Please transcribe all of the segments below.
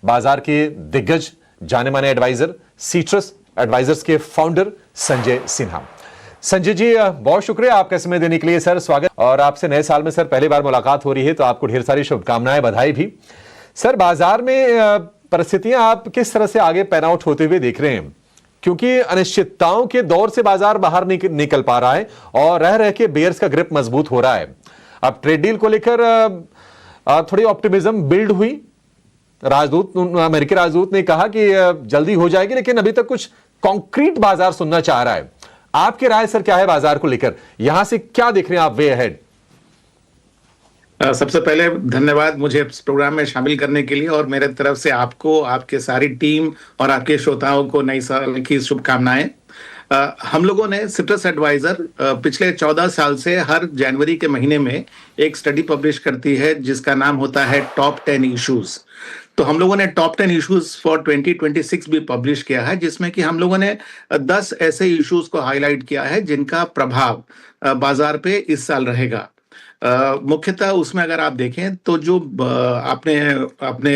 बाजार के दिग्गज जाने माने एडवाइजर सीट्रस एडवाइजर्स के फाउंडर संजय सिन्हा। संजय जी, बहुत शुक्रिया आपका समय देने के लिए सर, स्वागत। और आपसे नए साल में सर पहली बार मुलाकात हो रही है, तो आपको ढेर सारी शुभकामनाएं, बधाई भी। सर, बाजार में परिस्थितियां आप किस तरह से आगे पैन आउट होते हुए देख रहे हैं, क्योंकि अनिश्चितताओं के दौर से बाजार बाहर निकल पा रहा है और रह रह के बेयर्स का ग्रिप मजबूत हो रहा है। अब ट्रेड डील को लेकर थोड़ी ऑप्टिमिज्म बिल्ड हुई। अमेरिकी राजदूत ने कहा कि जल्दी हो जाएगी, लेकिन अभी तक कुछ कॉन्क्रीट बाजार सुनना चाह रहा है। आपकी राय सर क्या है बाजार को लेकर? यहां से क्या देख रहे हैं आप वे अहेड? सबसे पहले धन्यवाद मुझे इस प्रोग्राम में शामिल करने के लिए, और मेरे तरफ से आपको, आपके सारी टीम और आपके श्रोताओं को नई साल की शुभकामनाएं। हम लोगों ने सिट्रस एडवाइजर पिछले 14 साल से हर जनवरी के महीने में एक स्टडी पब्लिश करती है जिसका नाम होता है टॉप 10 इश्यूज। तो हम लोगों ने टॉप 10 इश्यूज फॉर 2026 भी पब्लिश किया है, जिसमें कि हम लोगों ने 10 ऐसे इश्यूज को हाईलाइट किया है जिनका प्रभाव बाजार पे इस साल रहेगा। मुख्यतः उसमें अगर आप देखें तो जो आपने अपने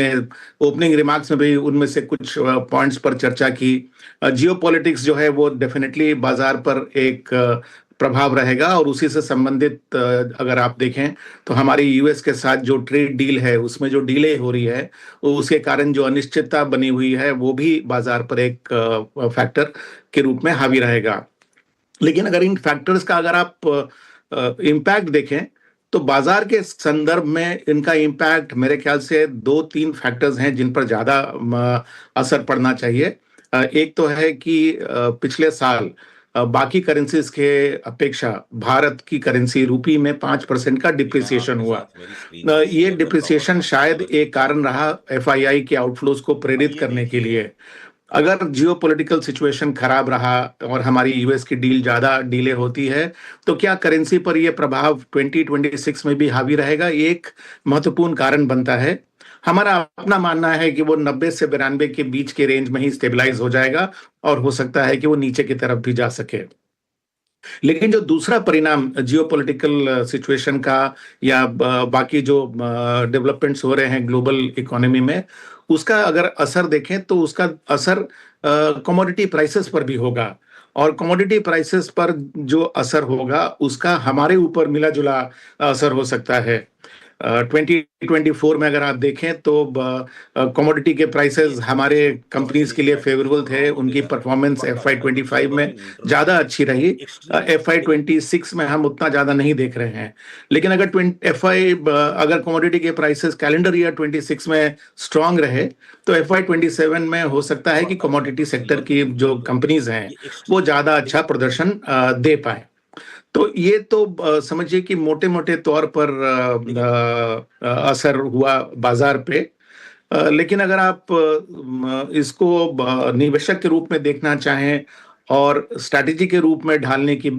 ओपनिंग रिमार्क्स में भी उनमें से कुछ पॉइंट्स पर चर्चा की। जियोपॉलिटिक्स जो है वो डेफिनेटली बाजार पर एक प्रभाव रहेगा, और उसी से संबंधित अगर आप देखें तो हमारी यूएस के साथ जो ट्रेड डील है उसमें जो डिले हो रही है, उसके कारण जो अनिश्चितता बनी हुई है वो भी बाजार पर एक फैक्टर के रूप में हावी रहेगा। लेकिन अगर इन फैक्टर्स का अगर आप इम्पैक्ट देखें तो बाजार के संदर्भ में इनका इम्पैक्ट मेरे ख्याल से 2-3 फैक्टर्स हैं जिन पर ज्यादा असर पड़ना चाहिए। एक तो है कि पिछले साल बाकी करेंसीज के अपेक्षा भारत की करेंसी रूपी में 5% का डिप्रिसिएशन हुआ। ये डिप्रिसिएशन शायद एक कारण रहा एफआईआई के आउटफ्लोज को प्रेरित करने के लिए। अगर जियोपॉलिटिकल सिचुएशन खराब रहा और हमारी यूएस की डील ज्यादा डिले होती है तो क्या करेंसी पर यह प्रभाव 2026 में भी हावी रहेगा, एक महत्वपूर्ण कारण बनता है। हमारा अपना मानना है कि वो 90 से 92 के बीच के रेंज में ही स्टेबलाइज हो जाएगा, और हो सकता है कि वो नीचे की तरफ भी जा सके। लेकिन जो दूसरा परिणाम जियोपॉलिटिकल सिचुएशन का या बाकी जो डेवलपमेंट्स हो रहे हैं ग्लोबल इकोनॉमी में, उसका अगर असर देखें तो उसका असर कमोडिटी प्राइसेस पर भी होगा, और कमोडिटी प्राइसेस पर जो असर होगा उसका हमारे ऊपर मिला जुला असर हो सकता है। 2024 में अगर आप देखें तो कमोडिटी के प्राइसेस हमारे कंपनीज के लिए फेवरेबल थे, उनकी परफॉर्मेंस FY25 में ज्यादा अच्छी रही। FY26 में हम उतना ज्यादा नहीं देख रहे हैं। लेकिन अगर कमोडिटी के प्राइसेस कैलेंडर ईयर 26 में स्ट्रांग रहे तो FY27 में हो सकता है कि कमोडिटी सेक्टर की जो कंपनीज हैं वो ज्यादा अच्छा प्रदर्शन दे पाए। तो ये तो समझिए कि मोटे मोटे तौर पर असर हुआ बाजार पे। लेकिन अगर आप इसको निवेशक के रूप में देखना चाहें और स्ट्रैटेजी के रूप में ढालने की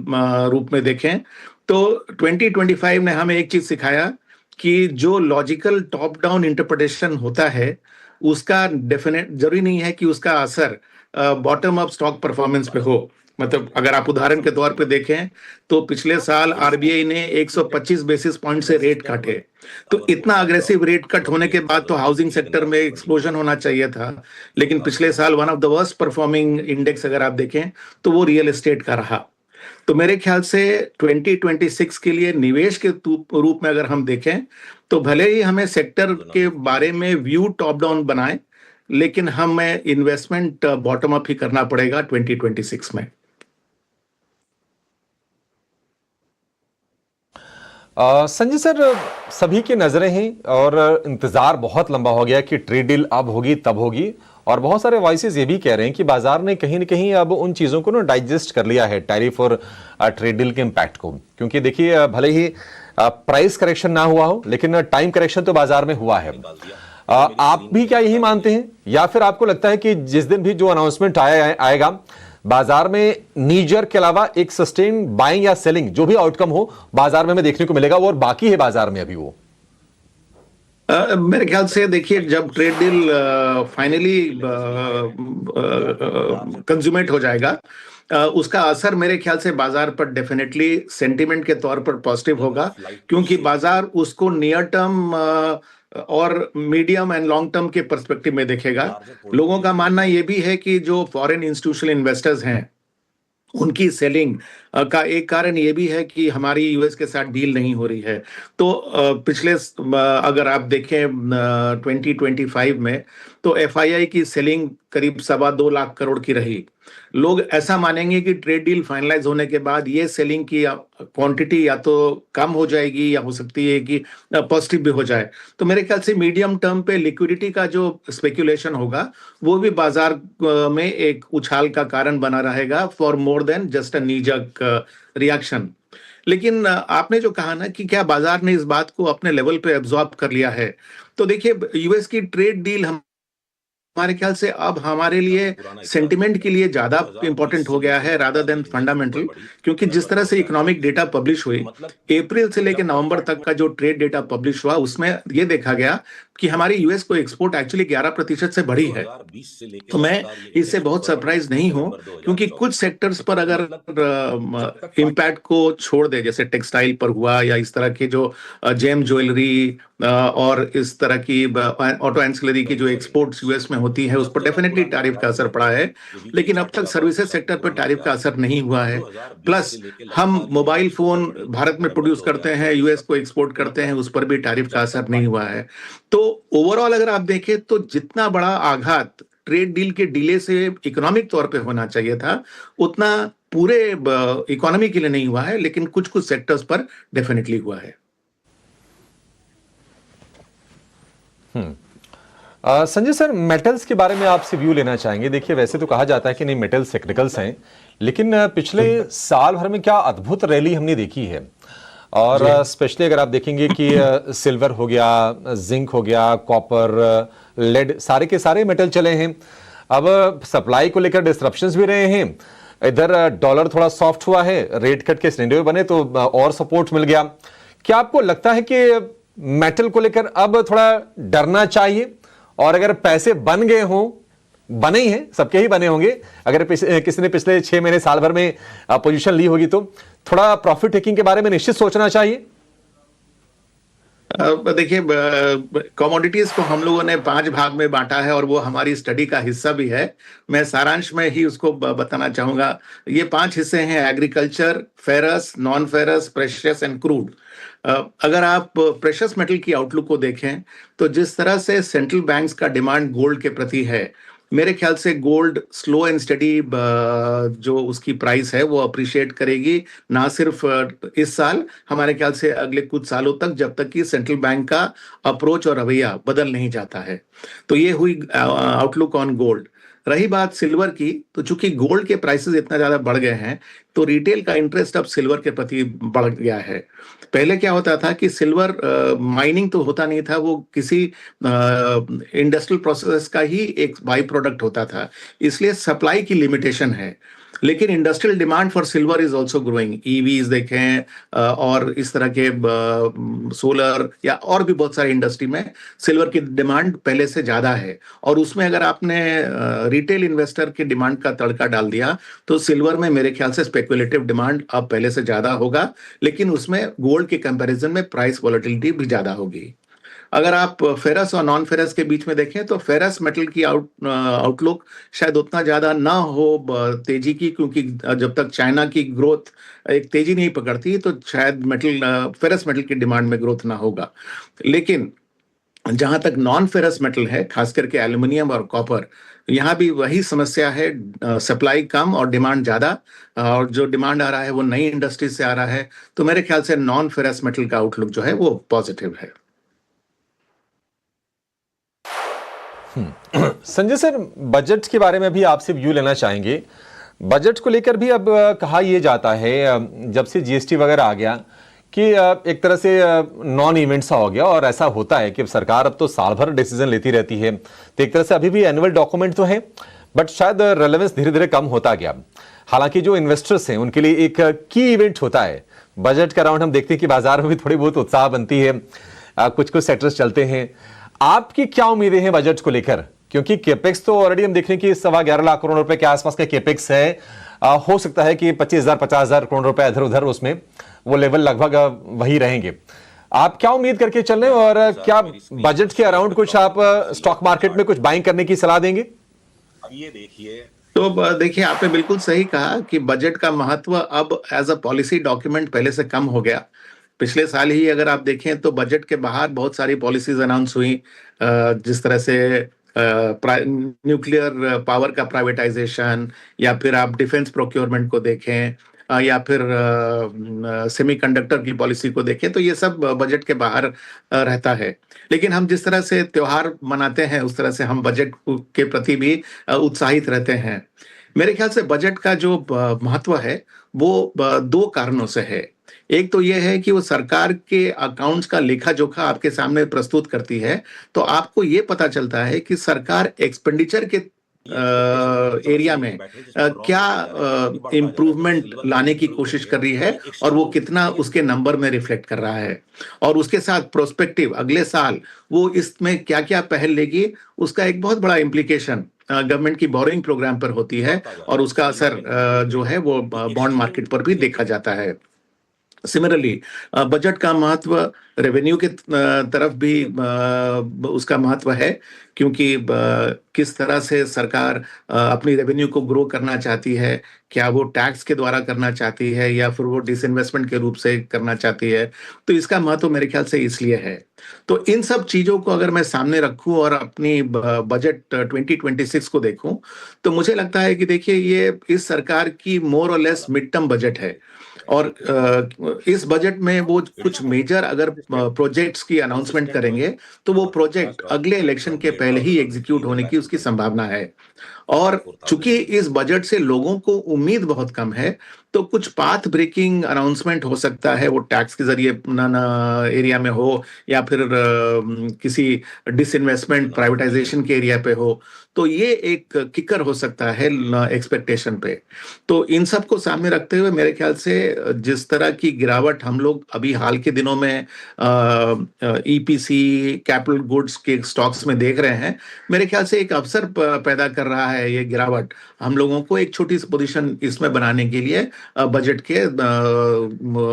रूप में देखें तो 2025 ने हमें एक चीज सिखाया कि जो लॉजिकल टॉप डाउन इंटरप्रिटेशन होता है उसका डेफिनेट जरूरी नहीं है कि उसका असर बॉटम अप स्टॉक परफॉर्मेंस पे हो। मतलब अगर आप उदाहरण के तौर पे देखें तो पिछले साल आरबीआई ने 125 बेसिस पॉइंट से रेट काटे, तो इतना अग्रेसिव रेट कट होने के बाद तो हाउसिंग सेक्टर में एक्सप्लोजन होना चाहिए था। लेकिन पिछले साल one of the worst performing index अगर आप देखें तो वो रियल एस्टेट का रहा। तो मेरे ख्याल से 2026 के लिए निवेश के रूप में अगर हम देखें तो भले ही हमें सेक्टर के बारे में व्यू टॉप डाउन बनाए, लेकिन हमें इन्वेस्टमेंट बॉटम अप ही करना पड़ेगा 2026 में। संजय सर, सभी की नजरें हैं और इंतजार बहुत लंबा हो गया कि ट्रेड डील अब होगी तब होगी, और बहुत सारे वॉइसेस ये भी कह रहे हैं कि बाजार ने कहीं ना कहीं अब उन चीजों को ना डाइजेस्ट कर लिया है, टैरिफ और ट्रेड डील के इंपैक्ट को। क्योंकि देखिए, भले ही प्राइस करेक्शन ना हुआ हो लेकिन टाइम करेक्शन तो बाजार में हुआ है। आप भी क्या यही मानते हैं, या फिर आपको लगता है कि जिस दिन भी जो अनाउंसमेंट आएगा बाजार में नीजर के अलावा एक सस्टेन बाइंग या सेलिंग जो भी आउटकम हो बाजार में हमें देखने को मिलेगा, वो और बाकी है बाजार में अभी वो? मेरे ख्याल से देखिए, जब ट्रेड डील फाइनली कंज्यूमेट हो जाएगा उसका असर मेरे ख्याल से बाजार पर डेफिनेटली सेंटिमेंट के तौर पर पॉजिटिव होगा, क्योंकि बाजार उसको नियर टर्म और मीडियम एंड लॉन्ग टर्म के पर्सपेक्टिव में देखेगा। लोगों का मानना यह भी है कि जो फॉरेन इंस्टीट्यूशनल इन्वेस्टर्स हैं उनकी सेलिंग का एक कारण ये भी है कि हमारी यूएस के साथ डील नहीं हो रही है। तो पिछले अगर आप देखें 2025 में तो एफआईआई की सेलिंग करीब 2.25 लाख करोड़ की रही। लोग ऐसा मानेंगे कि ट्रेड डील फाइनलाइज होने के बाद ये सेलिंग की क्वांटिटी या तो कम हो जाएगी या हो सकती है कि पॉजिटिव भी हो जाए। तो मेरे ख्याल से मीडियम टर्म पे लिक्विडिटी का जो स्पेक्यूलेशन होगा वो भी बाजार में एक उछाल का कारण बना रहेगा for more than just a नीजक reaction. लेकिन आपने जो कहा ना कि क्या बाजार ने इस बात को अपने लेवल पे एब्जॉर्ब कर लिया है, तो देखिए यूएस की ट्रेड डील हमारे ख्याल से अब हमारे लिए सेंटिमेंट के लिए ज्यादा इंपॉर्टेंट हो गया है रादर देन फंडामेंटल, क्योंकि जिस तरह से इकोनॉमिक डेटा पब्लिश हुई अप्रैल से लेकर नवंबर तक का जो ट्रेड डेटा पब्लिश हुआ उसमें यह देखा गया कि हमारी यूएस को एक्सपोर्ट एक्चुअली 11% से बढ़ी है। तो मैं इससे बहुत सरप्राइज नहीं हूं, क्योंकि कुछ सेक्टर्स पर अगर इम्पैक्ट को छोड़ दे, जैसे टेक्सटाइल पर हुआ या इस तरह के जो जेम ज्वेलरी और इस तरह की ऑटो एंसिलरी की जो एक्सपोर्ट्स यूएस में होती है, उस पर डेफिनेटली टैरिफ का असर पड़ा है। लेकिन अब तक सर्विसेज सेक्टर पर टैरिफ का असर नहीं हुआ है। प्लस हम मोबाइल फोन भारत में प्रोड्यूस करते हैं, यूएस को एक्सपोर्ट करते हैं, उस पर भी टैरिफ का असर नहीं हुआ है। तो ओवरऑल अगर आप देखें तो जितना बड़ा आघात ट्रेड डील के डिले से इकोनॉमिक तौर पे होना चाहिए था उतना पूरे इकोनॉमी के लिए नहीं हुआ है, लेकिन कुछ कुछ सेक्टर्स पर डेफिनेटली हुआ है। संजय सर, मेटल्स के बारे में आपसे व्यू लेना चाहेंगे। देखिए, वैसे तो कहा जाता है कि नहीं मेटल्स टेक्निकल्स हैं, लेकिन पिछले साल भर में क्या अद्भुत रैली हमने देखी है। और स्पेशली अगर आप देखेंगे कि सिल्वर हो गया, जिंक हो गया, कॉपर, लेड, सारे के सारे मेटल चले हैं। अब सप्लाई को लेकर डिस्ट्रप्शंस भी रहे हैं। इधर डॉलर थोड़ा सॉफ्ट हुआ है, रेट कट के सिनेरियो बने तो और सपोर्ट मिल गया। क्या आपको लगता है कि मेटल को लेकर अब थोड़ा डरना चाहिए? और अगर पैसे बन गए हों, बने ही हैं, सबके ही बने होंगे, अगर किसी ने पिछले 6 महीने साल भर में पोजीशन ली होगी तो थोड़ा प्रॉफिट टेकिंग के बारे में निश्चित सोचना चाहिए। देखिए, कमोडिटीज को हम लोगों ने 5 भाग में बांटा है और वो हमारी स्टडी का हिस्सा भी है। मैं सारांश में ही उसको बताना चाहूंगा। ये 5 हिस्से हैं: agriculture, ferrous, non ferrous, precious and crude. अगर आप प्रेशियस मेटल की आउटलुक को देखें तो जिस तरह से सेंट्रल बैंक्स का डिमांड गोल्ड के प्रति है, मेरे ख्याल से गोल्ड स्लो एंड स्टडी जो उसकी प्राइस है वो अप्रिशिएट करेगी, ना सिर्फ इस साल, हमारे ख्याल से अगले कुछ सालों तक, जब तक कि सेंट्रल बैंक का अप्रोच और रवैया बदल नहीं जाता है। तो ये हुई आउटलुक ऑन गोल्ड। रही बात सिल्वर की, तो चूंकि गोल्ड के प्राइसेस इतना ज्यादा बढ़ गए हैं तो रिटेल का इंटरेस्ट अब सिल्वर के प्रति बढ़ गया है। पहले क्या होता था कि सिल्वर माइनिंग तो होता नहीं था, वो किसी इंडस्ट्रियल प्रोसेस का ही एक बाई प्रोडक्ट होता था, इसलिए सप्लाई की लिमिटेशन है। लेकिन industrial demand for silver is also growing. EVs देखें और इस तरह के सोलर या और भी बहुत सारी इंडस्ट्री में सिल्वर की डिमांड पहले से ज्यादा है। और उसमें अगर आपने रिटेल इन्वेस्टर की डिमांड का तड़का डाल दिया तो सिल्वर में मेरे ख्याल से स्पेकुलेटिव डिमांड अब पहले से ज्यादा होगा, लेकिन उसमें गोल्ड के कंपैरिजन में प्राइस वॉलेटिलिटी भी ज्यादा होगी। अगर आप फेरस और नॉन फेरस के बीच में देखें तो फेरस मेटल की आउटलुक शायद उतना ज्यादा ना हो तेजी की, क्योंकि जब तक चाइना की ग्रोथ एक तेजी नहीं पकड़ती तो शायद फेरस मेटल की डिमांड में ग्रोथ ना होगा। लेकिन जहां तक नॉन फेरस मेटल है, खास करके एल्यूमिनियम और कॉपर, यहां भी वही समस्या है, सप्लाई कम और डिमांड ज्यादा। और जो डिमांड आ रहा है वो नई इंडस्ट्री से आ रहा है। तो मेरे ख्याल से नॉन फेरस मेटल का आउटलुक जो है वो पॉजिटिव है। संजय सर, बजट के बारे में भी आपसे व्यू लेना चाहेंगे। बजट को लेकर भी अब कहा यह जाता है, जब से जीएसटी वगैरह आ गया, कि एक तरह से नॉन इवेंट सा हो गया। और ऐसा होता है कि सरकार अब तो साल भर डिसीजन लेती रहती है, तो एक तरह से अभी भी एनुअल डॉक्यूमेंट तो है, बट शायद रेलेवेंस धीरे धीरे कम होता गया। हालांकि जो इन्वेस्टर्स हैं उनके लिए एक की इवेंट होता है बजट का राउंड। हम देखते हैं कि बाजार में भी थोड़ी बहुत उत्साह बनती है, कुछ कुछ सेक्टर्स चलते हैं। आपकी क्या उम्मीदें हैं बजट को लेकर? क्योंकि केपेक्स तो ऑलरेडी हम देख रहे हैं कि 11.25 लाख करोड़ रुपए के आसपास का केपेक्स है। हो सकता है कि 25,000 50,000 करोड़ रुपए इधर उधर, उसमें वो लेवल लगभग वही रहेंगे। आप क्या उम्मीद करके चल रहे हैं और क्या बजट के अराउंड कुछ आप स्टॉक मार्केट में कुछ बाइंग करने की सलाह देंगे? अब ये देखिए तो देखिए, आपने बिल्कुल सही कहा कि बजट का महत्व अब एज अ पॉलिसी डॉक्यूमेंट पहले से कम हो गया। पिछले साल ही अगर आप देखें तो बजट के बाहर बहुत सारी पॉलिसीज अनाउंस हुई, जिस तरह से न्यूक्लियर पावर का प्राइवेटाइजेशन, या फिर आप डिफेंस प्रोक्योरमेंट को देखें, या फिर सेमीकंडक्टर की पॉलिसी को देखें, तो ये सब बजट के बाहर रहता है। लेकिन हम जिस तरह से त्योहार मनाते हैं उस तरह से हम बजट के प्रति भी उत्साहित रहते हैं। मेरे ख्याल से बजट का जो महत्व है वो दो कारणों से है। एक तो ये है कि वो सरकार के अकाउंट्स का लेखा जोखा आपके सामने प्रस्तुत करती है, तो आपको ये पता चलता है कि सरकार एक्सपेंडिचर के एरिया में क्या इम्प्रूवमेंट लाने की कोशिश कर रही है और वो कितना उसके नंबर में रिफ्लेक्ट कर रहा है, और उसके साथ प्रोस्पेक्टिव अगले साल वो इसमें क्या क्या पहल लेगी, उसका एक बहुत बड़ा इम्प्लीकेशन गवर्नमेंट की बोरिंग प्रोग्राम पर होती है, और उसका असर जो है वो बॉन्ड मार्केट पर भी देखा जाता है। सिमिलरली बजट का महत्व रेवेन्यू के तरफ भी उसका महत्व है, क्योंकि किस तरह से सरकार अपनी रेवेन्यू को ग्रो करना चाहती है, क्या वो टैक्स के द्वारा करना चाहती है या फिर वो डिसइन्वेस्टमेंट के रूप से करना चाहती है, तो इसका महत्व मेरे ख्याल से इसलिए है। तो इन सब चीजों को अगर मैं सामने रखूं और अपनी बजट 2026 को देखूं, तो मुझे लगता है कि देखिए, ये इस सरकार की मोर और लेस मिड टर्म बजट है, और इस बजट में वो कुछ मेजर अगर प्रोजेक्ट्स की अनाउंसमेंट करेंगे तो वो प्रोजेक्ट अगले इलेक्शन के पहले ही एग्जीक्यूट होने की उसकी संभावना है। और चूंकि इस बजट से लोगों को उम्मीद बहुत कम है, तो कुछ पाथ ब्रेकिंग अनाउंसमेंट हो सकता है, वो टैक्स के जरिए एरिया में हो, या फिर किसी डिसइन्वेस्टमेंट प्राइवेटाइजेशन के एरिया पे हो, तो ये एक किकर हो सकता है एक्सपेक्टेशन पे। तो इन सब को सामने रखते हुए मेरे ख्याल से जिस तरह की गिरावट हम लोग अभी हाल के दिनों में ईपीसी कैपिटल गुड्स के स्टॉक्स में देख रहे हैं, मेरे ख्याल से एक अवसर पैदा कर रहा है ये गिरावट हम लोगों को एक छोटी सी पोजीशन इसमें बनाने के लिए, बजट के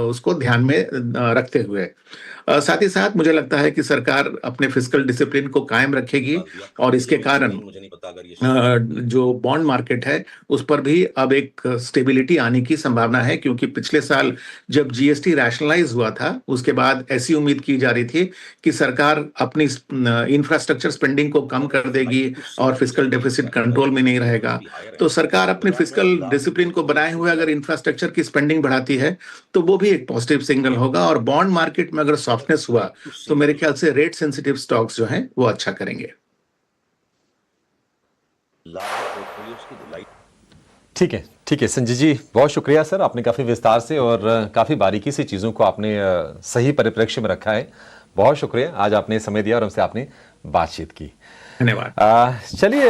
उसको ध्यान में रखते हुए। साथ ही साथ मुझे लगता है कि सरकार अपने फिस्कल डिसिप्लिन को कायम रखेगी, और इसके कारण मुझे नहीं पता अगर ये जो बॉन्ड मार्केट है उस पर भी अब एक स्टेबिलिटी आने की संभावना है, क्योंकि पिछले साल जब जीएसटी रैशनलाइज हुआ था उसके बाद ऐसी उम्मीद की जा रही थी कि सरकार अपनी इंफ्रास्ट्रक्चर स्पेंडिंग को कम कर देगी और फिस्कल डेफिसिट कंट्रोल में नहीं रहेगा। तो सरकार अपने फिस्कल डिसिप्लिन को बनाए हुए अगर इंफ्रास्ट्रक्चर की स्पेंडिंग बढ़ाती है तो वो भी एक पॉजिटिव सिग्नल होगा, और बॉन्ड मार्केट में अगर सॉफ्टनेस हुआ तो मेरे ख्याल से रेट सेंसिटिव स्टॉक्स जो हैं वो अच्छा करेंगे। ठीक है संजय जी, बहुत शुक्रिया सर, आपने काफ़ी विस्तार से और काफ़ी बारीकी से चीज़ों को आपने सही परिप्रेक्ष्य में रखा है। बहुत शुक्रिया, आज आपने समय दिया और हमसे आपने बातचीत की। धन्यवाद। चलिए